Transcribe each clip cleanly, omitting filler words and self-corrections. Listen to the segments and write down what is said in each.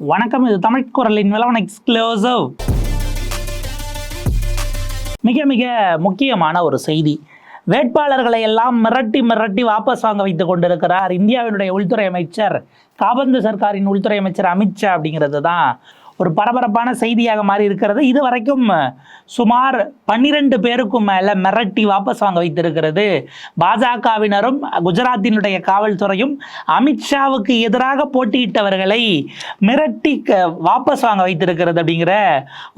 வணக்கம். இது தமிழ் குரலின் விளவன் எக்ஸ்க்ளூசிவ். மிக மிக முக்கியமான ஒரு செய்தி. வேட்பாளர்களை எல்லாம் மிரட்டி மிரட்டி வாபஸ் வாங்க வைத்துக் கொண்டிருக்கிறார் இந்தியாவினுடைய உள்துறை அமைச்சர், காபந்து சர்க்காரின் உள்துறை அமைச்சர் அமித்ஷா. அப்படிங்கிறது தான் ஒரு பரபரப்பான செய்தியாக மாறி இருக்கிறது. இது வரைக்கும் சுமார் 12 பேருக்கும் மேலே மிரட்டி வாபஸ் வாங்க வைத்திருக்கிறது பாஜகவினரும் குஜராத்தினுடைய காவல்துறையும். அமித்ஷாவுக்கு எதிராக போட்டியிட்டவர்களை மிரட்டி வாபஸ் வாங்க வைத்திருக்கிறது அப்படிங்கிற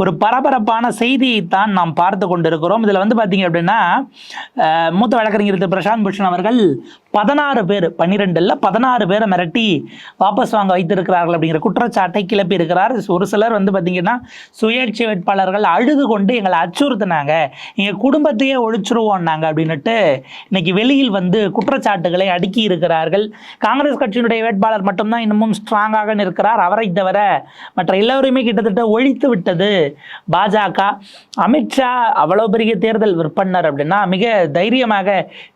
ஒரு பரபரப்பான செய்தியைத்தான் நாம் பார்த்து கொண்டிருக்கிறோம். இதில் வந்து பார்த்தீங்க அப்படின்னா, மூத்த வழக்கறிஞர் திரு பிரசாந்த் பூஷன் அவர்கள் 16 பேர், 12 16 பேரை மிரட்டி வாபஸ் வாங்க வைத்திருக்கிறார்கள் அப்படிங்கிற குற்றச்சாட்டை கிளப்பி இருக்கிறார். ஒரு சிலர் வந்து பார்த்தீங்கன்னா, சுயேட்சை வேட்பாளர்கள் அழுது கொண்டு எங்களை அச்சுறுத்தினாங்க, எங்கள் குடும்பத்தையே ஒழிச்சிருவோம்னாங்க அப்படின்னுட்டு இன்னைக்கு வெளியில் வந்து குற்றச்சாட்டுகளை அடுக்கி இருக்கிறார்கள். காங்கிரஸ் கட்சியினுடைய வேட்பாளர் மட்டும்தான் இன்னமும் ஸ்ட்ராங்காக நிற்கிறார். அவரை தவிர மற்ற எல்லோருமே கிட்டத்தட்ட ஒழித்து விட்டது பாஜக. அமித்ஷா அவ்வளோ பெரிய தேர்தல் விற்பனர் அப்படின்னா, மிக தைரியமாக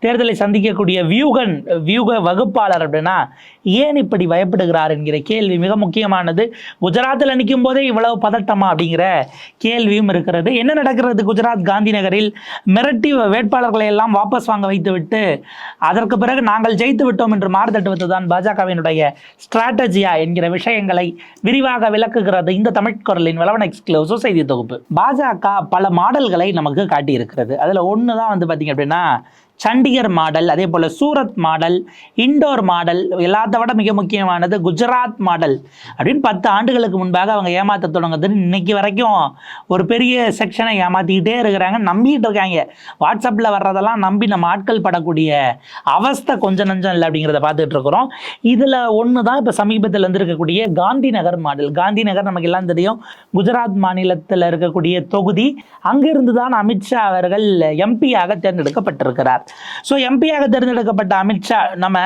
தேர்தலை சந்திக்கக்கூடிய வியூக வகுப்பாளர் அப்படின்னா, ஏன் இப்படி பயப்படுகிறார் என்கிற கேள்வி மிக முக்கியமானது. குஜராத்தில் நிற்கும் போதே இவ்வளவு பதட்டமா அப்படிங்கிற கேள்வியும் இருக்கிறது. என்ன நடக்கிறது குஜராத் காந்தி நகரில்? மிரட்டி வேட்பாளர்களை எல்லாம் வாபஸ் வாங்க வைத்துவிட்டு அதற்கு பிறகு நாங்கள் ஜெயித்து விட்டோம் என்று மாறுதட்டுவது தான் பாஜகவினுடைய ஸ்ட்ராட்டஜியா என்கிற விஷயங்களை விரிவாக விளக்குகிறது இந்த தமிழ் குரலின் விளவன் எக்ஸ்க்ளூசிவ் செய்தி தொகுப்பு. பாஜக பல மாடல்களை நமக்கு காட்டியிருக்கிறது. அதில் ஒன்று தான் வந்து பார்த்தீங்க அப்படின்னா, சண்டிகர் மாடல், அதே போல் சூரத் மாடல், இண்டோர் மாடல், எல்லாத்த விட மிக முக்கியமானது குஜராத் மாடல் அப்படின்னு 10 ஆண்டுகளுக்கு முன்பாக அவங்க ஏமாற்ற தொடங்குது. இன்னைக்கு வரைக்கும் ஒரு பெரிய செக்ஷனை ஏமாற்றிக்கிட்டே இருக்கிறாங்க, நம்பிக்கிட்டு இருக்காங்க. வாட்ஸ்அப்பில் வர்றதெல்லாம் நம்பி நம்ம ஆட்கள் படக்கூடிய அவஸ்தை கொஞ்சம் நஞ்சம் இல்லை அப்படிங்கிறத பார்த்துட்டு இருக்கிறோம். இதில் ஒன்று தான் இப்போ சமீபத்தில் இருக்கக்கூடிய காந்தி நகர் மாடல். காந்தி நகர் நமக்கு எல்லாம் தெரியும், குஜராத் மாநிலத்தில் இருக்கக்கூடிய தொகுதி. அங்கிருந்து தான் அமித்ஷா அவர்கள் எம்பியாக தேர்ந்தெடுக்கப்பட்டிருக்கிறார். ஸோ எம்பியாக தேர்ந்தெடுக்கப்பட்ட அமித்ஷா, நம்ம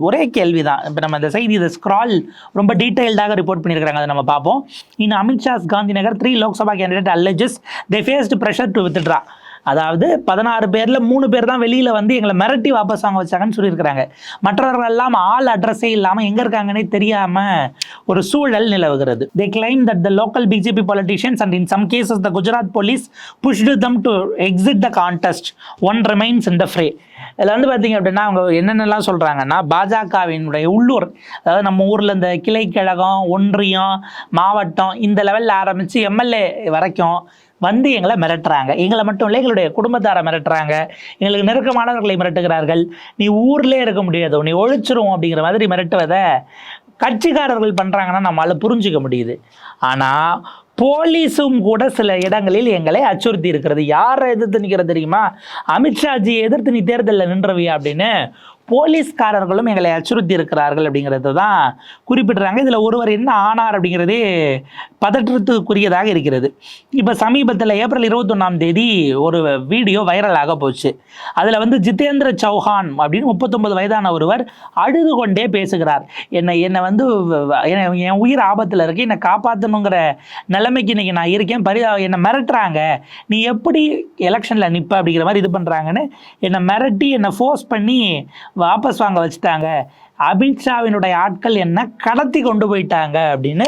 ஒரே கேள்வி தான். இப்போ நம்ம இந்த செய்தி, இந்த ஸ்க்ரால் ரொம்ப டீட்டெயில்டாக ரிப்போர்ட் பண்ணியிருக்கிறாங்க, அதை நம்ம பார்ப்போம். In Amit Shah's Gandhinagar 3 Lok Sabha candidate alleges they faced pressure to withdraw. அதாவது 16 பேரில் 3 பேர் தான் வெளியில் வந்து எங்களை மிரட்டி வாபஸ் வாங்க வச்சாங்கன்னு சொல்லியிருக்கிறாங்க. மற்றவர்கள் எல்லாம் ஆள் அட்ரஸே இல்லாமல் எங்கே இருக்காங்கன்னே தெரியாமல் ஒரு சூழல் நிலவுகிறது. They claim that the local BJP politicians and in some cases the Gujarat police pushed them to exit the contest. One remains in the fray. இதில் வந்து பார்த்தீங்க அப்படின்னா, அவங்க என்னென்னலாம் சொல்கிறாங்கன்னா, பாஜகவினுடைய உள்ளூர், அதாவது நம்ம ஊரில் இந்த கிளை கழகம், ஒன்றியம், மாவட்டம், இந்த லெவலில் ஆரம்பித்து எம்எல்ஏ வரைக்கும் வந்து எங்களை மிரட்டுறாங்க. எங்களை மட்டும் இல்லை, எங்களுடைய குடும்பத்தாரை மிரட்டுறாங்க, எங்களுக்கு நெருக்கமானவர்களை மிரட்டுகிறார்கள். நீ ஊர்லேயே இருக்க முடியாது, நீ ஒழிச்சிருவோம் அப்படிங்கிற மாதிரி மிரட்டுவதை கட்சிக்காரர்கள் பண்ணுறாங்கன்னா நம்மளால் புரிஞ்சிக்க முடியுது. ஆனால் போலீஸும் கூட சில இடங்களில் எங்களை அச்சுறுத்தி இருக்கிறது. யாரை எதிர்த்து நிற்கிறது தெரியுமா? அமித்ஷாஜியை எதிர்த்து நீ தேர்தலில் நின்றவியா அப்படின்னு போலீஸ்காரர்களும் எங்களை அச்சுறுத்தி இருக்கிறார்கள் அப்படிங்கிறது தான் குறிப்பிடுறாங்க. இதில் ஒருவர் என்ன ஆனார் அப்படிங்கிறதே பதற்றத்துக்குரியதாக இருக்கிறது. இப்போ சமீபத்தில் ஏப்ரல் 21ஆம் தேதி ஒரு வீடியோ வைரலாக போச்சு. அதில் வந்து ஜிதேந்திர சௌஹான் அப்படின்னு 39 வயதான ஒருவர் அழுது கொண்டே பேசுகிறார். என்னை வந்து என் உயிர் ஆபத்தில் இருக்கு, என்னை காப்பாற்றணுங்கிற நிலைமைக்கு இன்னைக்கு நான் இருக்கேன், என்னை மிரட்டுறாங்க, நீ எப்படி எலெக்ஷனில் நிற்ப அப்படிங்கிற மாதிரி இது பண்ணுறாங்கன்னு என்னை மிரட்டி என்னை ஃபோர்ஸ் பண்ணி வாபஸ் வாங்க வச்சுட்டாங்க. அமித்ஷாவினுடைய ஆட்கள் என்ன கடத்தி கொண்டு போயிட்டாங்க அப்படின்னு,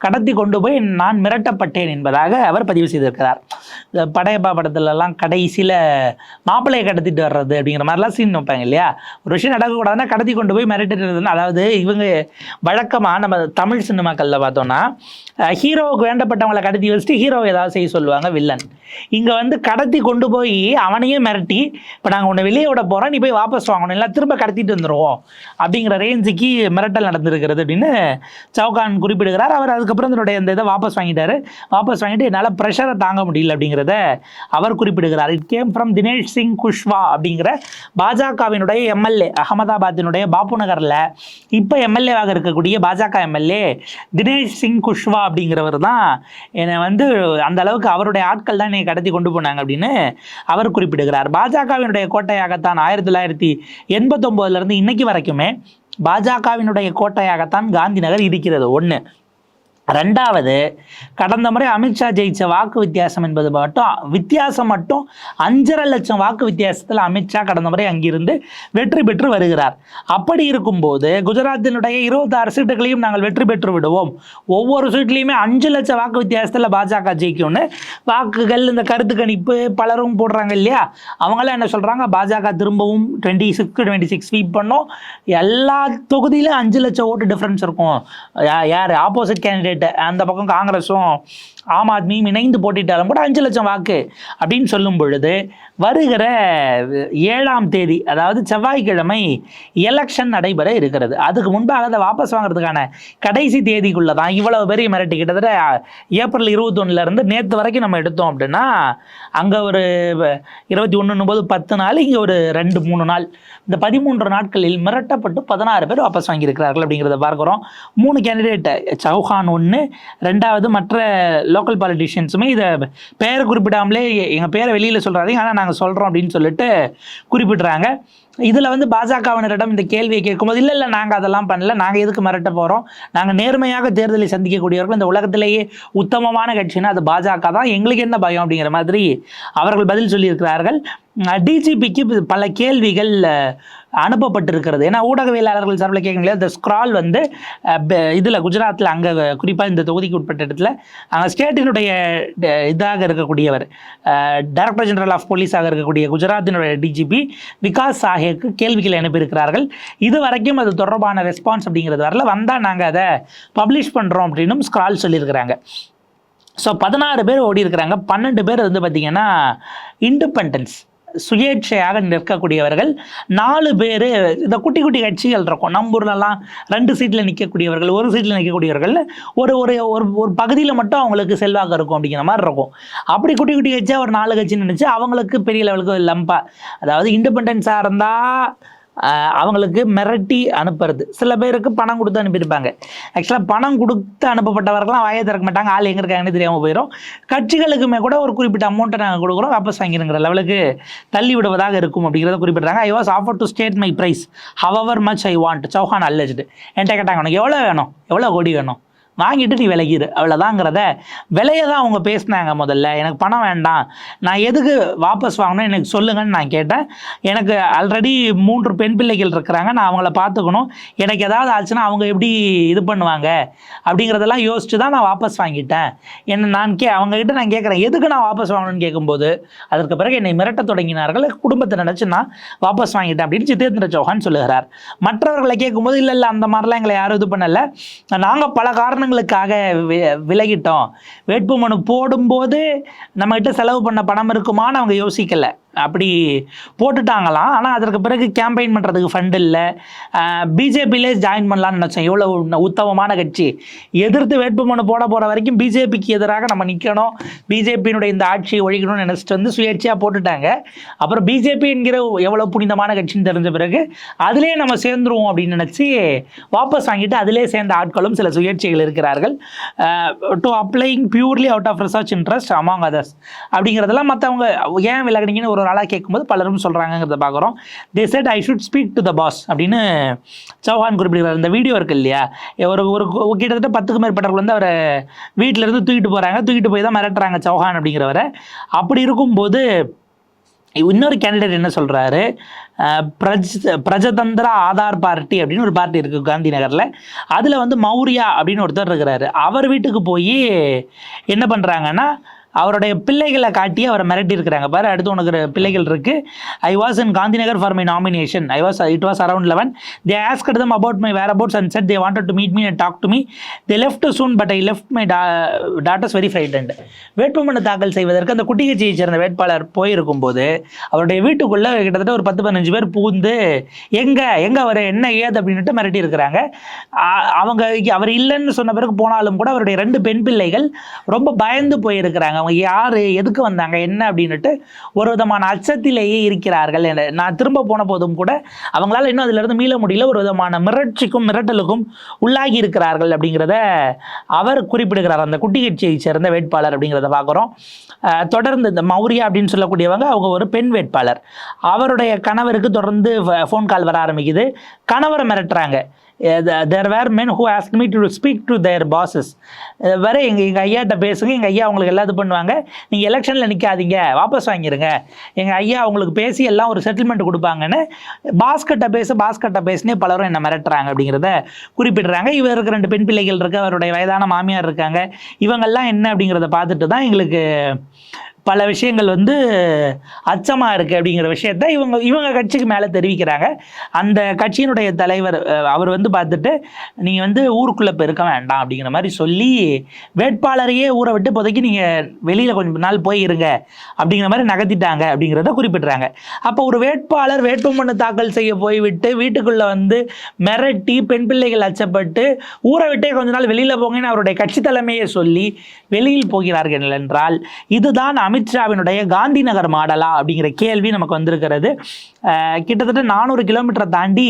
கடத்தி கொண்டு போய் நான் மிரட்டப்பட்டேன் என்பதாக அவர் பதிவு செய்திருக்கிறார். படையப்பா படத்துலலாம் கடைசியில் மாப்பிள்ளையை கடத்திட்டு வர்றது அப்படிங்கிற மாதிரிலாம் சீன் வைப்பாங்க இல்லையா? ஒரு விஷயம் நடக்கக்கூடாதுன்னா கடத்தி கொண்டு போய் மிரட்டுறதுன்னு. அதாவது இவங்க வழக்கமாக நம்ம தமிழ் சினிமாக்களில் பார்த்தோன்னா, ஹீரோவுக்கு வேண்டப்பட்டவங்களை கடத்தி வச்சுட்டு ஹீரோ ஏதாவது செய்ய சொல்லுவாங்க வில்லன். இங்கே வந்து கடத்தி கொண்டு போய் அவனையே மிரட்டி, இப்போ நாங்கள் உன்னை வெளியே விட போகிறோம், நீ போய் வாபஸ் வாங்கணும், இல்லை திரும்ப கடத்திட்டு வந்துடுவோம் அப்படிங்கிற ரேஞ்சுக்கு மிரட்டல் நடந்திருக்கிறது அப்படின்னு சௌகான் குறிப்பிடுகிறார். அவர் அதுக்கப்புறம் இதனுடைய இந்த இதை வாபஸ் வாங்கிட்டாரு. வாபஸ் வாங்கிட்டு என்னால் ப்ரெஷரை தாங்க முடியல அப்படிங்கிறத அவர் குறிப்பிடுகிறார். It came from Dinesh Singh Kushwaha அப்படிங்கிற பாஜகவினுடைய எம்எல்ஏ, அகமதாபாத்தினுடைய பாபு நகரில் இப்போ எம்எல்ஏவாக இருக்கக்கூடிய பாஜக எம்எல்ஏ தினேஷ் சிங் குஷ்வா அப்படிங்கிறவர் தான் என்னை வந்து அந்த அளவுக்கு அவருடைய ஆட்கள் தான் என்னை கடத்தி கொண்டு போனாங்க அப்படின்னு அவர் குறிப்பிடுகிறார். பாஜகவினுடைய கோட்டையாகத்தான் 1989 இன்னைக்கு வரைக்குமே பாஜகவினுடைய கோட்டையாகத்தான் காந்தி நகர் இருக்கிறது. ஒன்று. ரெண்டாவது, கடந்த முறை அமித்ஷா ஜெயிச்ச வாக்கு வித்தியாசம் என்பது வித்தியாசம் மட்டும் 5.5 லட்சம் வாக்கு வித்தியாசத்தில் அமித்ஷா கடந்த முறை அங்கிருந்து வெற்றி பெற்று வருகிறார். அப்படி இருக்கும்போது குஜராத்தினுடைய 26 சீட்டுகளையும் நாங்கள் வெற்றி பெற்று விடுவோம், ஒவ்வொரு சீட்லையுமே 5 லட்சம் வாக்கு வித்தியாசத்தில் பாஜக ஜெயிக்கும்னு வாக்குகள் இந்த கருத்து கணிப்பு பலரும் போடுறாங்க இல்லையா. அவங்களாம் என்ன சொல்கிறாங்க, பாஜக திரும்பவும் 26 ஸ்வீப் பண்ணோம், எல்லா தொகுதியிலும் 5 லட்சம் ஓட்டு டிஃப்ரென்ஸ் இருக்கும், யார் ஆப்போசிட் கேண்டிடேட் அந்த பக்கம் காங்கிரஸும் ஆம் ஆத்மியும் இணைந்து போட்டிட்டாலும் கூட 5 லட்சம் வாக்கு அப்படின்னு சொல்லும் பொழுது வருகிற 7ஆம் தேதி, அதாவது செவ்வாய்க்கிழமை எலெக்ஷன் நடைபெற இருக்கிறது. அதுக்கு முன்பாக அதை வாபஸ் வாங்குறதுக்கான கடைசி தேதிக்குள்ளே தான் இவ்வளவு பெரிய மிரட்டி. கிட்டத்தட்ட ஏப்ரல் 21 நேற்று வரைக்கும் நம்ம எடுத்தோம் அப்படின்னா அங்கே ஒரு 21 10 நாள், இங்கே ஒரு 2-3 நாள், இந்த 13 நாட்களில் மிரட்டப்பட்டு 16 பேர் வாபஸ் வாங்கியிருக்கிறார்கள் அப்படிங்கிறத பார்க்குறோம். 3 கேண்டிடேட், சௌஹான் ஒன்று, ரெண்டாவது மற்ற லோக்கல் பாலிட்டிஷியன்ஸுமே இதை பெயர் குறிப்பிடாமலே எங்கள் பேரை வெளியில் சொல்கிறாதீங்க ஆனால் நாங்கள் சொல்கிறோம் அப்படின்னு சொல்லிட்டு குறிப்பிட்றாங்க. இதில் பாஜகவினரிடம் இந்த கேள்வியை கேட்கும்போது இல்லை நாங்கள் அதெல்லாம் பண்ணல, நாங்கள் எதுக்கு மிரட்ட போகிறோம், நாங்கள் நேர்மையாக தேர்தலை சந்திக்கக்கூடியவர்கள், இந்த உலகத்திலேயே உத்தமமான கட்சின்னா அது பாஜக தான், எங்களுக்கு என்ன பயம் அப்படிங்கிற மாதிரி அவர்கள் பதில் சொல்லியிருக்கிறார்கள். டிஜிபிக்கு பல கேள்விகள் அனுப்பப்பட்டிருக்கிறது. ஏன்னா ஊடகவியலாளர்கள் சார்பில் கேட்க முடியாது. இந்த ஸ்க்ரால் இதில் குஜராத்தில் அங்கே குறிப்பாக இந்த தொகுதிக்கு உட்பட்ட இடத்துல அங்கே ஸ்டேட்டினுடைய இதாக இருக்கக்கூடியவர், டைரக்டர் ஜெனரல் ஆஃப் போலீஸாக இருக்கக்கூடிய குஜராத்தினுடைய டிஜிபி விகாஸ் சாஹேக்கு கேள்விகளை அனுப்பியிருக்கிறார்கள். இது வரைக்கும் அது தொடர்பான ரெஸ்பான்ஸ் அப்படிங்கிறது வரல, வந்தால் நாங்கள் அதை பப்ளிஷ் பண்ணுறோம் அப்படின்னும் ஸ்க்ரால் சொல்லியிருக்கிறாங்க. ஸோ 16 பேர் ஓடி இருக்கிறாங்க. 12 பேர் பார்த்திங்கன்னா இண்டிபெண்டன்ஸ், சுயேட்சையாக நிற்கக்கூடியவர்கள். 4 பேர் இந்த குட்டி குட்டி கட்சிகள் இருக்கும். நம்பூர்லலாம் 2 சீட்டில் நிற்கக்கூடியவர்கள், 1 சீட்டில் நிற்கக்கூடியவர்கள், ஒரு ஒரு ஒரு பகுதியில் மட்டும் அவங்களுக்கு செல்வாக்கு இருக்கும் அப்படிங்கிற மாதிரி இருக்கும். அப்படி குட்டி குட்டி கட்சியாக ஒரு 4 கட்சி நினச்சி அவங்களுக்கு பெரிய லெவலுக்கு லம்பாக, அதாவது இண்டிபெண்டன்ஸாக இருந்தால் அவங்களுக்கு மிரட்டி அனுப்புறது. சில பேருக்கு பணம் கொடுத்து அனுப்பியிருப்பாங்க. ஆக்சுவலாக பணம் கொடுத்து அனுப்பப்பட்டவர்கள்லாம் வாயை திறக்க மாட்டாங்க, ஆள் எங்கே இருக்காங்கன்னு தெரியாமல் போயிடும். கட்சிகளுக்குமே கூட ஒரு குறிப்பிட்ட அமௌண்ட்டை நாங்கள் கொடுக்குறோம், வாபஸ் வாங்கிருங்கிற லெவலுக்கு தள்ளி விடுவதாக இருக்கும் அப்படிங்கிறத குறிப்பிட்றாங்க. I was offer to state my price however much I want, Chauhan alleged. என்கிட்ட கேட்டாங்க உனக்கு எவ்வளோ வேணும், எவ்வளோ கோடி வேணும், வாங்கிட்டு நீ விலகிடு, அவ்வளோதாங்கிறத விலையை தான் அவங்க பேசினாங்க. முதல்ல எனக்கு பணம் வேண்டாம், நான் எதுக்கு வாபஸ் வாங்கணும் எனக்கு சொல்லுங்கன்னு நான் கேட்டேன். எனக்கு ஆல்ரெடி 3 பெண் பிள்ளைகள் இருக்கிறாங்க, நான் அவங்கள பார்த்துக்கணும், எனக்கு ஏதாவது ஆச்சுன்னா அவங்க எப்படி இது பண்ணுவாங்க அப்படிங்கிறதெல்லாம் யோசிச்சு தான் நான் வாபஸ் வாங்கிட்டேன். அவங்ககிட்ட நான் கேட்குறேன் எதுக்கு நான் வாபஸ் வாங்கணும்னு கேட்கும்போது அதற்கு பிறகு என்னை மிரட்ட தொடங்கினார்கள், குடும்பத்தை நினச்சி நான் வாபஸ் வாங்கிட்டேன் அப்படின்னு ஜிதேந்திர சௌஹான் சொல்லுகிறார். மற்றவர்களை கேட்கும்போது இல்லை அந்த மாதிரிலாம் எங்களை யாரும் இது பண்ணலை, நாங்கள் பல காரணங்களுக்காக விலகிட்டோம், வேட்புமனு போடும்போது நம்மகிட்ட செலவு பண்ண பணம் இருக்குமான்னு அவங்க யோசிக்கலை, அப்படி போட்டுட்டாங்களாம். ஆனால் அதற்கு பிறகு கேம்பெயின் பண்ணுறதுக்கு ஃபண்ட் இல்லை, பிஜேபியிலே ஜாயின் பண்ணலான்னு நினச்சோம், எவ்வளோ உத்தமமான கட்சி, எதிர்த்து வேட்புமனு போட போகிற வரைக்கும் பிஜேபிக்கு எதிராக நம்ம நிற்கணும், பிஜேபியினுடைய இந்த ஆட்சியை ஒழிக்கணும்னு நினச்சிட்டு சுயேட்சையாக போட்டுட்டாங்க. அப்புறம் பிஜேபி என்கிற எவ்வளோ புனிதமான கட்சின்னு தெரிஞ்ச பிறகு அதிலே நம்ம சேர்ந்துருவோம் அப்படின்னு நினச்சி வாபஸ் வாங்கிட்டு அதிலே சேர்ந்த ஆட்களும் சில சுயேட்சைகள் இருக்கிறார்கள். To applying purely out of research interest among others அப்படிங்கிறதெல்லாம் மற்றவங்க ஏன் விலகினீங்கன்னு ஒரு ஆளாக கேட்கும்போது பலரும் சொல்கிறாங்கிறத பார்க்குறோம். They said I should speak to the boss அப்படின்னு சௌஹான் குறிப்பிடுகிறார். இந்த வீடியோ இருக்குது இல்லையா, ஒரு கிட்டத்தட்ட 10க்கும் மேற்பட்டவர்கள் அவரை வீட்டிலேருந்து தூக்கிட்டு போகிறாங்க, தூக்கிட்டு போய் தான் மிரட்டுறாங்க சௌஹான் அப்படிங்கிறவரை. அப்படி இருக்கும்போது இன்னொரு கேண்டிடேட் என்ன சொல்கிறாரு, பிரஜதந்திர ஆதார் பார்ட்டி அப்படின்னு ஒரு பார்ட்டி இருக்குது காந்தி நகரில், அதில் மௌரியா அப்படின்னு ஒருத்தர் இருக்கிறாரு. அவர் வீட்டுக்கு போய் என்ன பண்ணுறாங்கன்னா அவருடைய பிள்ளைகளை காட்டி அவரை மிரட்டி இருக்கிறாங்க. பாரு அடுத்து உனக்கு பிள்ளைகள் இருக்குது, I was in Gandhi Nagar for my nomination, it was around 11, they asked them about my whereabouts and said they wanted to meet me and talk to me, they left soon but I left my daughters very frightened. வேட்புமனு தாக்கல் செய்வதற்கு அந்த குட்டி கட்சியை சேர்ந்த வேட்பாளர் போயிருக்கும்போது அவருடைய வீட்டுக்குள்ளே கிட்டத்தட்ட ஒரு 10-15 பேர் பூந்து எங்கே அவர் என்ன ஏது அப்படின்ட்டு மிரட்டி இருக்கிறாங்க. அவர் இல்லைன்னு சொன்ன பிறகு போனாலும் கூட அவருடைய 2 பெண் பிள்ளைகள் ரொம்ப பயந்து போயிருக்கிறாங்க. அவங்க யார் எதுக்கு வந்தாங்க என்ன அப்படின்ட்டு ஒரு விதமான அச்சத்திலேயே இருக்கிறார்கள். நான் திரும்ப போன போதும் கூட அவங்களால இன்னும் அதிலிருந்து மீள முடியல, ஒரு விதமான மிரட்டலுக்கும் உள்ளாகி இருக்கிறார்கள் அப்படிங்கிறத அவர் குறிப்பிடுகிறார், அந்த குட்டி கட்சியை சேர்ந்த வேட்பாளர் அப்படிங்கிறத பார்க்குறோம். தொடர்ந்து இந்த மௌரியா அப்படின்னு சொல்லக்கூடியவங்க அவங்க ஒரு பெண் வேட்பாளர், அவருடைய கணவருக்கு தொடர்ந்து ஃபோன் கால் வர ஆரம்பிக்குது, கணவரை மிரட்டுறாங்க, there were men who ask me to speak to their bosses. வர எங்கள் ஐயாட்ட பேசுங்க, எங்கள் ஐயா அவங்களுக்கு எல்லாம் இது பண்ணுவாங்க, நீங்கள் எலெக்ஷனில் நிற்காதீங்க, வாபஸ் வாங்கிடுங்க, எங்கள் ஐயா அவங்களுக்கு பேசி எல்லாம் ஒரு செட்டில்மெண்ட் கொடுப்பாங்கன்னு பாஸ்கட்ட பேசுனே பலரும் என்னை மிரட்டுறாங்க அப்படிங்கிறத குறிப்பிடுறாங்க. இவருக்கு 2 பெண் பிள்ளைகள் இருக்கு, அவருடைய வயதான மாமியார் இருக்காங்க. இவங்கெல்லாம் என்ன அப்படிங்கிறத பார்த்துட்டு தான் எங்களுக்கு பல விஷயங்கள் அச்சமாக இருக்குது அப்படிங்கிற விஷயத்த இவங்க கட்சிக்கு மேலே தெரிவிக்கிறாங்க. அந்த கட்சியினுடைய தலைவர் அவர் பார்த்துட்டு நீங்கள் ஊருக்குள்ளே இருக்க வேண்டாம் அப்படிங்கிற மாதிரி சொல்லி வேட்பாளரையே ஊரை விட்டு இப்போதைக்கு நீங்கள் வெளியில் கொஞ்சம் நாள் போய் இருங்க அப்படிங்கிற மாதிரி நகர்த்திட்டாங்க அப்படிங்கிறத குறிப்பிட்றாங்க. அப்போ ஒரு வேட்பாளர் வேட்புமனு தாக்கல் செய்ய போய்விட்டு வீட்டுக்குள்ளே மிரட்டி பெண் பிள்ளைகள் அச்சப்பட்டு ஊரை விட்டே கொஞ்ச நாள் வெளியில் போங்கன்னு அவருடைய கட்சி தலைமையை சொல்லி வெளியில் போகிறார்கள் என்றால் இதுதான் அமித்ஷாவினுடைய காந்தி நகர் மாடலா அப்படிங்கிற கேள்வி நமக்கு வந்திருக்கிறது. கிட்டத்தட்ட 400 கிலோமீட்டரை தாண்டி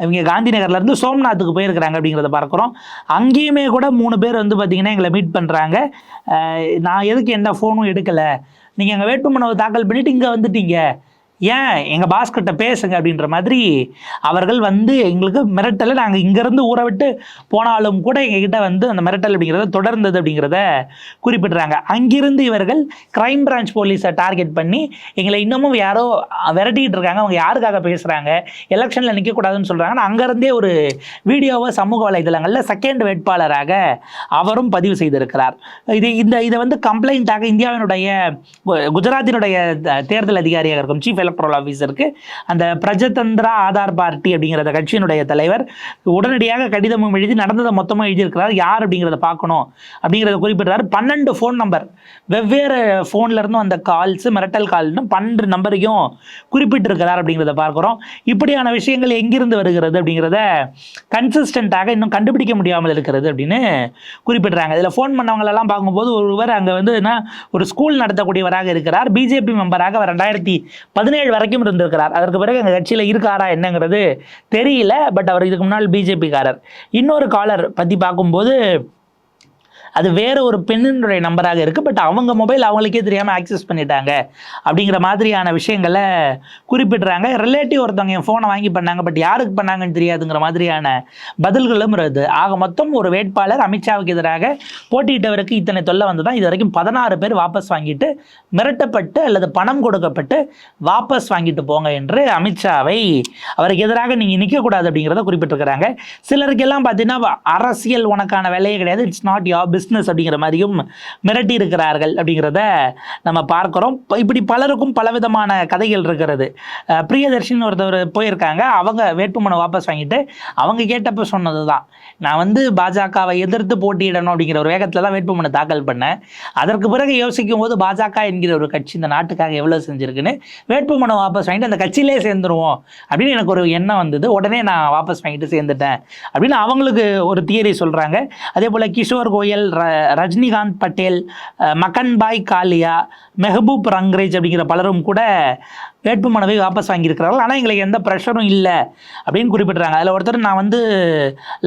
இவங்க காந்தி நகர்லேருந்து சோம்நாத்துக்கு போயிருக்கிறாங்க அப்படிங்கிறத பார்க்குறோம். அங்கேயுமே கூட 3 பேர் பார்த்திங்கன்னா எங்களை மீட் பண்ணுறாங்க. நான் எதுக்கு எந்த ஃபோனும் எடுக்கலை, நீங்கள் எங்கள் வேட்புமனுவை தாக்கல் பண்ணிவிட்டு இங்கே வந்துட்டீங்க, ஏன் எங்கள் பாஸ்கிட்ட பேசுங்க அப்படின்ற மாதிரி அவர்கள் எங்களுக்கு மிரட்டலை, நாங்கள் இங்கேருந்து ஊரை விட்டு போனாலும் கூட எங்ககிட்ட அந்த மிரட்டல் அப்படிங்கிறத தொடர்ந்தது அப்படிங்கிறத குறிப்பிட்றாங்க. அங்கிருந்து இவர்கள் கிரைம் பிரான்ச் போலீஸை டார்கெட் பண்ணி எங்களை இன்னமும் யாரோ விரட்டிக்கிட்டு இருக்காங்க, அவங்க யாருக்காக பேசுகிறாங்க, எலெக்ஷனில் நிற்கக்கூடாதுன்னு சொல்கிறாங்கன்னா அங்கேருந்தே ஒரு வீடியோவை சமூக வலைதளங்களில் செகண்ட் வேட்பாளராக அவரும் பதிவு செய்திருக்கிறார். இதை கம்ப்ளைண்ட்டாக இந்தியாவினுடைய குஜராத்தினுடைய தேர்தல் அதிகாரியாக இருக்கும் சீஃப் எலக்ட்ரல் ஆஃபீஸருக்கு அந்த பிரஜதந்திரா ஆதார் பார்ட்டி அப்படிங்கிற கட்சியினுடைய தலைவர் உடனடியாக கடிதமும் எழுதி நடந்ததை மொத்தமாக எழுதியிருக்கிறார். யார் அப்படிங்கிறத பார்க்கணும் அப்படிங்கிறத குறிப்பிட்டார். 12 ஃபோன் நம்பர், வெவ்வேறு ஃபோன்ல இருந்தும் அந்த கால்ஸ், மிரட்டல் கால்னு 12 நம்பரையும் குறிப்பிட்டிருக்கிறார் அப்படிங்கிறத பார்க்குறோம். இப்படியான விஷயங்கள் எங்கிருந்து வருகிறது அப்படிங்கிறத கன்சிஸ்டண்ட்டாக இன்னும் கண்டுபிடிக்க முடியாமல் இருக்கிறது அப்படின்னு குறிப்பிடுறாங்க. இதில் ஃபோன் பண்ணவங்களெல்லாம் பார்க்கும்போது ஒருவர் அங்கே ஒரு ஸ்கூல் நடத்தக்கூடியவராக இருக்கிறார். பிஜேபி மெம்பராக அவர் 2017 வரைக்கும் இருந்திருக்கிறார். அதற்கு பிறகு எங்கள் கட்சியில் இருக்காரா என்னங்கிறது தெரியல. பட் அவர் இதுக்கு முன்னால் பிஜேபிக்காரர். இன்னொரு காலர் பற்றி பார்க்கும்போது அது வேறு ஒரு பெண்ணினுடைய நம்பராக இருக்குது. பட் அவங்க மொபைல் அவங்களுக்கே தெரியாமல் ஆக்சஸ் பண்ணிட்டாங்க அப்படிங்கிற மாதிரியான விஷயங்களை குறிப்பிடுறாங்க. ரிலேட்டிவ் ஒருத்தவங்க என் ஃபோனை வாங்கி பண்ணாங்க, பட் யாருக்கு பண்ணாங்கன்னு தெரியாதுங்கிற மாதிரியான பதில்களும் இருக்குது. ஆக மொத்தம் ஒரு வேட்பாளர் அமித்ஷாவுக்கு எதிராக போட்டியிட்டவருக்கு இத்தனை தொல்லை வந்து தான் இது வரைக்கும் 16 பேர் வாபஸ் வாங்கிட்டு மிரட்டப்பட்டு அல்லது பணம் கொடுக்கப்பட்டு வாபஸ் வாங்கிட்டு போங்க என்று அமித்ஷாவை அவருக்கு எதிராக நீங்கள் நிற்கக்கூடாது அப்படிங்கிறத குறிப்பிட்டிருக்கிறாங்க. சிலருக்கெல்லாம் பார்த்தீங்கன்னா அரசியல் உனக்கான வேலையே கிடையாது, இட்ஸ் நாட் யோர் பிஸ்னஸ் அப்படிங்கிற மாதிரியும் மிரட்டி இருக்கிறார்கள் அப்படிங்கிறத நம்ம பார்க்குறோம். இப்படி பலருக்கும் பலவிதமான கதைகள் இருக்கிறது. பிரியதர்ஷின்னு ஒருத்தர் போயிருக்காங்க, அவங்க வேட்புமனு வாபஸ் வாங்கிட்டு அவங்க கேட்டப்ப சொன்னது தான், நான் பாஜகவை எதிர்த்து போட்டியிடணும் அப்படிங்கிற ஒரு வேகத்தில் தான் வேட்புமனு தாக்கல் பண்ணேன். அதற்கு பிறகு யோசிக்கும் போது பாஜக என்கிற ஒரு கட்சி இந்த நாட்டுக்காக எவ்வளோ செஞ்சுருக்குன்னு வேட்புமனு வாபஸ் வாங்கிட்டு அந்த கட்சியிலே சேர்ந்துருவோம் அப்படின்னு எனக்கு ஒரு எண்ணம் வந்தது. உடனே நான் வாபஸ் வாங்கிட்டு சேர்ந்துட்டேன் அப்படின்னு அவங்களுக்கு ஒரு தியரி சொல்கிறாங்க. அதே போல் கிஷோர் கோயல், ரஜினிகாந்த் பட்டேல், மக்கன்பாய் காலியா, மெஹபூப் ரங்கரேஜ் அப்படிங்கிற பலரும் கூட வேட்புமனுவை வாபஸ் வாங்கியிருக்கிறார்கள். ஆனால் எங்களுக்கு எந்த ப்ரெஷரும் இல்லை அப்படின்னு குறிப்பிட்றாங்க. அதில் ஒருத்தர், நான்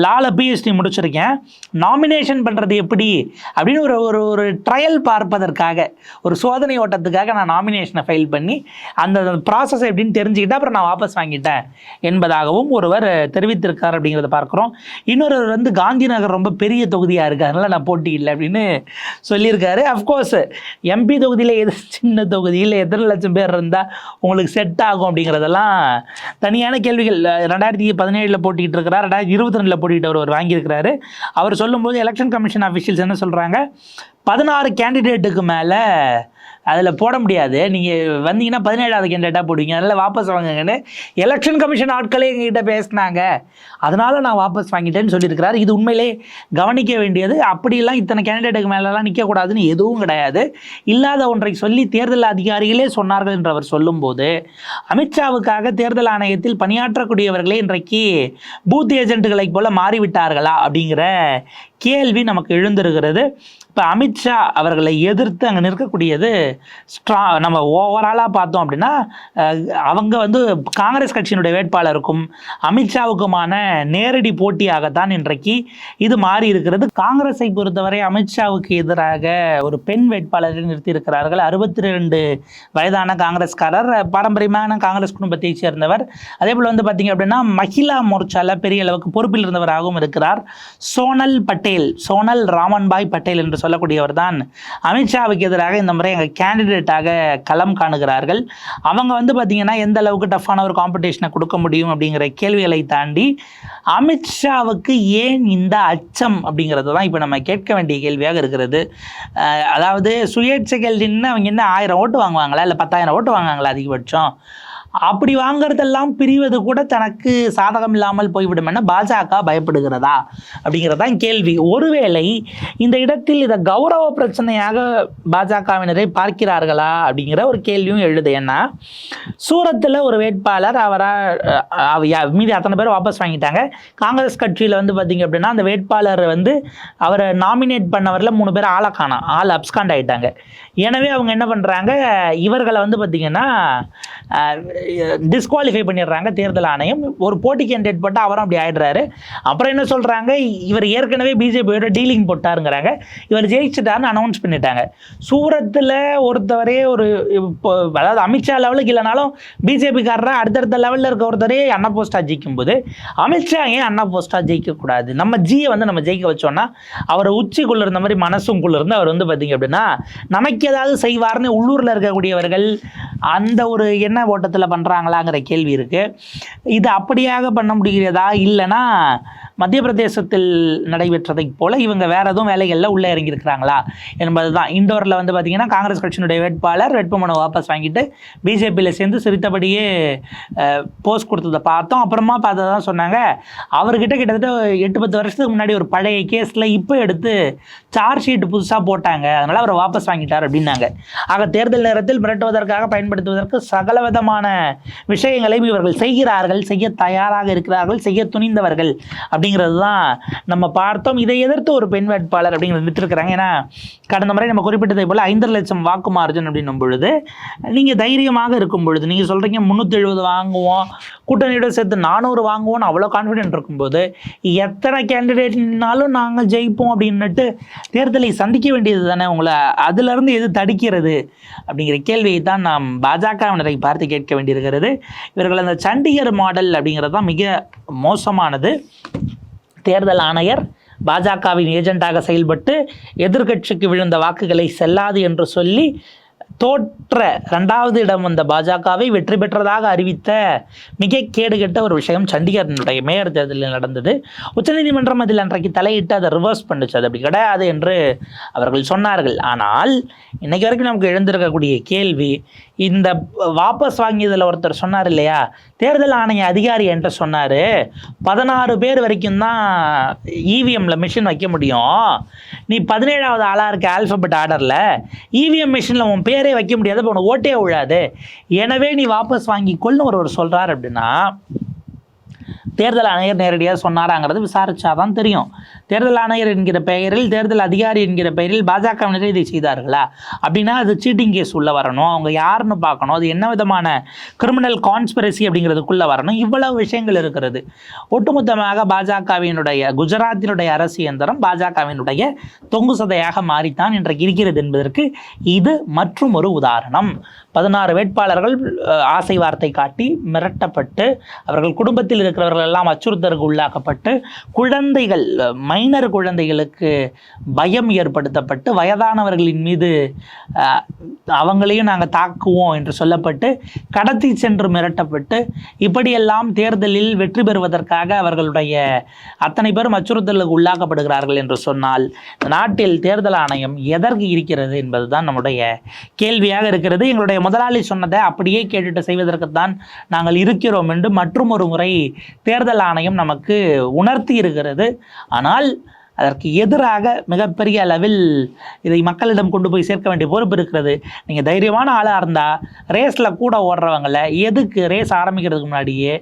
லால பிஹெச்டி முடிச்சிருக்கேன், நாமினேஷன் பண்ணுறது எப்படி அப்படின்னு ஒரு ட்ரையல் பார்ப்பதற்காக, ஒரு சோதனை ஓட்டத்துக்காக நான் நாமினேஷனை ஃபைல் பண்ணி அந்த ப்ராசஸ் எப்படின்னு தெரிஞ்சுக்கிட்டு அப்புறம் நான் வாபஸ் வாங்கிட்டேன் என்பதாகவும் ஒருவர் தெரிவித்திருக்கார் அப்படிங்கிறத பார்க்குறோம். இன்னொருவர் காந்தி நகர் ரொம்ப பெரிய தொகுதியாக இருக்குது, அதனால் நான் போட்டி இல்லை அப்படின்னு சொல்லியிருக்காரு. அஃப்கோர்ஸ் எம்பி தொகுதியில் எது சின்ன தொகுதியில் எத்தனை லட்சம் பேர் இருந்தால் உங்களுக்கு செட் ஆகும் அப்படிங்கிறதெல்லாம் தனியான கேள்விகள். 2017 போட்டிகிட்டு இருக்கிறார், 2022 போட்டிகிட்டு அவர் வாங்கியிருக்கிறாரு. அவர் சொல்லும்போது எலெக்ஷன் கமிஷன் அஃபிஷியல்ஸ் என்ன சொல்கிறாங்க, 16 கேண்டிடேட்டுக்கு மேலே அதில் போட முடியாது, நீங்கள் வந்தீங்கன்னா 17ஆவது கேண்டிடேட்டாக போடுவீங்க, அதனால் வாபஸ் வாங்குங்கன்னு எலெக்ஷன் கமிஷன் ஆட்களே எங்ககிட்ட பேசினாங்க, அதனால் நான் வாபஸ் வாங்கிட்டேன்னு சொல்லியிருக்கிறார். இது உண்மையிலே கவனிக்க வேண்டியது. அப்படிலாம் இத்தனை கேண்டிடேட்டுக்கு மேலெலாம் நிற்கக்கூடாதுன்னு எதுவும் கிடையாது. இல்லாத ஒன்றை சொல்லி தேர்தல் அதிகாரிகளே சொன்னார்கள் என்று அவர் சொல்லும்போது, அமித்ஷாவுக்காக தேர்தல் ஆணையத்தில் பணியாற்றக்கூடியவர்களே இன்றைக்கு பூத் ஏஜென்ட்டுகளைப் போல மாறிவிட்டார்களா அப்படிங்கிற கேள்வி நமக்கு எழுந்திருக்கிறது. இப்போ அமித்ஷா அவர்களை எதிர்த்து அங்கே நிற்கக்கூடியது நம்ம ஓவராலாக பார்த்தோம் அப்படின்னா அவங்க வந்து காங்கிரஸ் கட்சியினுடைய வேட்பாளருக்கும் அமித்ஷாவுக்குமான நேரடி போட்டியாகத்தான் இன்றைக்கு இது மாறி இருக்கிறது. காங்கிரஸை பொறுத்தவரை அமித்ஷாவுக்கு எதிராக ஒரு பெண் வேட்பாளரை நிறுத்தியிருக்கிறார்கள். 62 வயதான காங்கிரஸ்காரர், பாரம்பரியமான காங்கிரஸ் குடும்பத்தைச் சேர்ந்தவர். அதே போல் வந்து பார்த்தீங்க அப்படின்னா மகிழா மோர்ச்சால பெரிய அளவுக்கு பொறுப்பில் இருந்தவராகவும் இருக்கிறார். சோனல் ராமன்பாய் பட்டேல் என்று சொல்லக்கூடியவர் தான் அமித்ஷாவுக்கு எதிராக இந்த முறை எங்கள் கேண்டிடேட்டாக களம் காணுகிறார்கள். அவங்க வந்து பார்த்தீங்கன்னா எந்த அளவுக்கு டஃப்பான ஒரு காம்படிஷனை கொடுக்க முடியும் அப்படிங்கிற கேள்விகளை தாண்டி அமித்ஷாவுக்கு ஏன் இந்த அச்சம் அப்படிங்கிறது தான் இப்போ நம்ம கேட்க வேண்டிய கேள்வியாக இருக்கிறது. அதாவது சுயேட்சைகள் அவங்க என்ன 1000 ஓட்டு வாங்குவாங்களா இல்லை 10,000 ஓட்டு வாங்குவாங்களா அதிகபட்சம்? அப்படி வாங்கிறதெல்லாம் பிரிவது கூட தனக்கு சாதகம் இல்லாமல் போய்விடும் என பாஜக பயப்படுகிறதா அப்படிங்கிறதான் கேள்வி. ஒருவேளை இந்த இடத்தில் இதை கௌரவ பிரச்சனையாக பாஜகவினரை பார்க்கிறார்களா அப்படிங்கிற ஒரு கேள்வியும் எழுது. ஏன்னா சூரத்தில் ஒரு வேட்பாளர் மீதி அத்தனை பேர் வாபஸ் வாங்கிட்டாங்க. காங்கிரஸ் கட்சியில் வந்து பார்த்தீங்க அப்படின்னா அந்த வேட்பாளர் வந்து அவரை நாமினேட் பண்ணவரில் 3 பேர் ஆள் அப்ஸ்காண்ட் ஆகிட்டாங்க. எனவே அவங்க என்ன பண்ணுறாங்க, இவர்களை வந்து பார்த்திங்கன்னா டிஸ்குவாலிஃபை பண்ணிடுறாங்க தேர்தல் ஆணையம். ஒரு போட்டி கேண்டிடேட் போட்டால் அவரும் அப்படி ஆகிடுறாரு. அப்புறம் என்ன சொல்கிறாங்க, இவர் ஏற்கனவே பிஜேபியோட டீலிங் போட்டாருங்கிறாங்க. இவர் ஜெயிச்சுட்டாருன்னு அனௌன்ஸ் பண்ணிட்டாங்க. சூரத்தில் ஒருத்தவரே அதாவது அமித்ஷா லெவலுக்கு இல்லைனாலும் பிஜேபிக்காரராக அடுத்தடுத்த லெவலில் இருக்க ஒருத்தரே அண்ணா போஸ்டாக ஜெயிக்கும்போது அமித்ஷா ஏன் அண்ணா போஸ்டாக ஜெயிக்கக்கூடாது? நம்ம ஜியை வந்து நம்ம ஜெயிக்க வச்சோன்னா அவர் உச்சிக்குள்ளே இருந்த மாதிரி மனசுக்குள்ளே இருந்து அவர் வந்து பார்த்திங்க அப்படின்னா நமக்கு ஏதாவது செய்வார்னு உள்ளூரில் இருக்கக்கூடியவர்கள் அந்த ஒரு என்ன ஓட்டத்தில் பண்ணுறாங்களாங்கிற கேள்வி இருக்குது. இது அப்படியாக பண்ண முடிகிறதா, இல்லைன்னா மத்திய பிரதேசத்தில் நடைபெற்றதை போல இவங்க வேறு எதுவும் வேலைகளில் உள்ளே இறங்கியிருக்கிறாங்களா என்பது தான். இண்டோரில் வந்து பார்த்திங்கன்னா காங்கிரஸ் கட்சியினுடைய வேட்பாளர் வேட்புமனு வாபஸ் வாங்கிட்டு பிஜேபியில் சேர்ந்து சிரித்தபடியே போஸ்ட் கொடுத்ததை பார்த்தோம். அப்புறமா பார்த்ததான் சொன்னாங்க, அவர்கிட்ட கிட்டத்தட்ட 8-10 வருஷத்துக்கு முன்னாடி ஒரு பழைய கேஸில் இப்போ எடுத்து சார்ஜ் ஷீட் புதுசாக போட்டாங்க, அதனால் அவர் வாபஸ் வாங்கிட்டார் அப்படின்னாங்க. ஆக தேர்தல் நேரத்தில் மிரட்டுவதற்காக பயன்படுத்துவதற்கு சகல விதமான விஷயங்களையும் இவர்கள் செய்கிறார்கள், செய்ய தயாராக இருக்கிறார்கள், செய்ய துணிந்தவர்கள் அப்படிங்கிறது தான் நம்ம பார்த்தோம். இதை எதிர்த்து ஒரு பெண் வேட்பாளர் அப்படிங்கிறது நிறுத்திருக்கிறாங்க. ஏன்னா கடந்த முறை நம்ம குறிப்பிட்டதை போல் 5 லட்சம் வாக்கு மார்ஜின் அப்படின்னும் பொழுது நீங்கள் தைரியமாக இருக்கும் பொழுது நீங்கள் சொல்கிறீங்க 370 வாங்குவோம், கூட்டணியோட சேர்த்து 400 வாங்குவோம்னு அவ்வளோ கான்ஃபிடென்ட் இருக்கும்போது எத்தனை கேண்டிடேட்னாலும் நாங்கள் ஜெயிப்போம் அப்படின்னுட்டு தேர்தலை சந்திக்க வேண்டியது தானே உங்களை, அதிலிருந்து எது தடுக்கிறது அப்படிங்கிற கேள்வியை தான் நாம் பாஜகவினரை பார்த்து கேட்க வேண்டியிருக்கிறது. இவர்கள் அந்த சண்டிகர் மாடல் அப்படிங்கிறது தான் மிக மோசமானது. தேர்தல் ஆணையர் பாஜகவின் ஏஜெண்டாக செயல்பட்டு எதிர்க்கட்சிக்கு விழுந்த வாக்குகளை செல்லாது என்று சொல்லி தோற்ற 2வது இடம் வந்த பாஜகவை வெற்றி பெற்றதாக அறிவித்த மிக கேடுகட்ட ஒரு விஷயம் சண்டிகரினுடைய மேயர் தேர்தலில் நடந்தது. உச்சநீதிமன்றம் அதில் அன்றைக்கு தலையிட்டு அதை ரிவர்ஸ் பண்ணிச்சு, அது அப்படி கிடையாது என்று அவர்கள் சொன்னார்கள். ஆனால் இன்னைக்கு வரைக்கும் நமக்கு எழுந்திருக்கக்கூடிய கேள்வி, இந்த வாபஸ் வாங்கியதில் ஒருத்தர் சொன்னார் இல்லையா, தேர்தல் ஆணைய அதிகாரி என்கிட்ட சொன்னார் 16 பேர் வரைக்கும் தான் இவிஎம்மில் மிஷின் வைக்க முடியும், நீ 17வது ஆளாக இருக்க ஆல்ஃபபெட் ஆர்டரில் இவிஎம் மிஷினில் உன் பேரே வைக்க முடியாது, இப்போ உனக்கு ஓட்டே விழாது, எனவே நீ வாபஸ் வாங்கிக்கொள்னு ஒருவர் சொல்கிறார் அப்படின்னா தேர்தல் ஆணையர் நேரடியாக சொன்னாராங்கிறது விசாரிச்சாதான் தெரியும். தேர்தல் ஆணையர் என்கிற பெயரில், தேர்தல் அதிகாரி என்கிற பெயரில் பாஜகவினரை இதை செய்தார்களா அப்படின்னா அது சீட்டிங் கேஸ் உள்ளே வரணும், அவங்க யாருன்னு பார்க்கணும், அது என்ன விதமான கிரிமினல் கான்ஸ்பிரசி அப்படிங்கிறதுக்குள்ளே வரணும், இவ்வளவு விஷயங்கள் இருக்கிறது. ஒட்டுமொத்தமாக பாஜகவினுடைய குஜராத்தினுடைய அரசு இயந்திரம் பாஜகவினுடைய தொங்கு சதையாக மாறித்தான் இன்றைக்கு இருக்கிறது என்பதற்கு இது மற்றும் ஒரு உதாரணம். 16 வேட்பாளர்கள் ஆசை வார்த்தை காட்டி மிரட்டப்பட்டு அவர்கள் குடும்பத்தில் இருக்கிறவர்கள் எல்லாம் அச்சுறுத்தலுக்கு உள்ளாக்கப்பட்டு குழந்தைகள் மைனர் குழந்தைகளுக்கு பயம் ஏற்படுத்தப்பட்டு வயதானவர்களின் மீது அவங்களையும் நாங்கள் தாக்குவோம் என்று சொல்லப்பட்டு கடத்தி சென்று மிரட்டப்பட்டு இப்படியெல்லாம் தேர்தலில் வெற்றி பெறுவதற்காக அவர்களுடைய அத்தனை பேரும் அச்சுறுத்தலுக்கு உள்ளாக்கப்படுகிறார்கள் என்று சொன்னால் நாட்டில் தேர்தல் ஆணையம் எதற்கு இருக்கிறது என்பதுதான் நம்முடைய கேள்வியாக இருக்கிறது. எங்களுடைய முதலாளி சொன்னதை அப்படியே கேட்டுட்டு செய்வதற்குத்தான் நாங்கள் இருக்கிறோம் என்று மற்றும் ஒரு முறை தேர்தல் ஆணையம் நமக்கு உணர்த்தி இருக்கிறது. ஆனால் அதற்கு எதிராக மிகப்பெரிய அளவில் இதை மக்களிடம் கொண்டு போய் சேர்க்க வேண்டிய பொறுப்பு இருக்கிறது. நீங்கள் தைரியமான ஆளாக இருந்தால் ரேஸில் கூட ஓடுறவங்களை எதுக்கு ரேஸ் ஆரம்பிக்கிறதுக்கு முன்னாடியே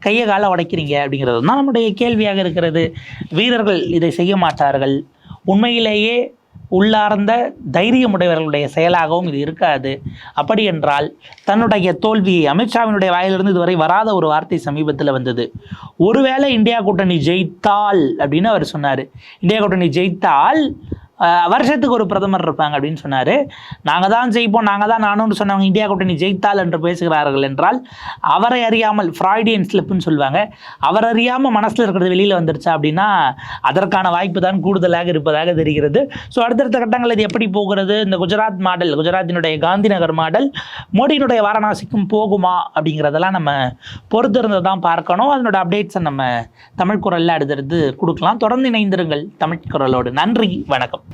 கையை காலை உடைக்கிறீங்க அப்படிங்கிறது தான் நம்முடைய கேள்வியாக இருக்கிறது. வீரர்கள் இதை செய்ய மாட்டார்கள். உண்மையிலேயே உள்ளார்ந்த தைரியமுடையவர்களுடைய செயலாகவும் இது இருக்காது. அப்படி என்றால் தன்னுடைய தோல்வியை அமித்ஷாவினுடைய வாயிலிருந்து இதுவரை வராத ஒரு வார்த்தை சமீபத்தில் வந்தது. ஒருவேளை இந்தியா கூட்டணி ஜெயித்தால் அப்படின்னு அவர் சொன்னார். இந்தியா கூட்டணி ஜெயித்தால் வருஷத்துக்கு ஒரு பிரதமர் இருப்பாங்க அப்படின்னு சொன்னார். நாங்கள் தான் ஜெயிப்போம், நாங்கள் தான் நானும்னு சொன்னவங்க இந்தியா கூட்டணி ஜெயித்தால் என்று பேசுகிறார்கள் என்றால் அவரை அறியாமல் ஃப்ராய்டியன் ஸ்லிப்புன்னு சொல்லுவாங்க, அவர் அறியாமல் மனசில் இருக்கிறது வெளியில் வந்துருச்சா அப்படின்னா அதற்கான வாய்ப்பு தான் கூடுதலாக இருப்பதாக தெரிகிறது. ஸோ அடுத்தடுத்த கட்டங்கள் இது எப்படி போகிறது, இந்த குஜராத் மாடல், குஜராத்தினுடைய காந்தி நகர் மாடல் மோடியினுடைய வாரணாசிக்கும் போகுமா அப்படிங்கிறதெல்லாம் நம்ம பொறுத்திருந்து தான் பார்க்கணும். அதனோட அப்டேட்ஸை நம்ம தமிழ் குரலில் அடுத்தடுத்து கொடுக்கலாம். தொடர்ந்து இணைந்திருங்கள் தமிழ் குரலோடு. நன்றி, வணக்கம்.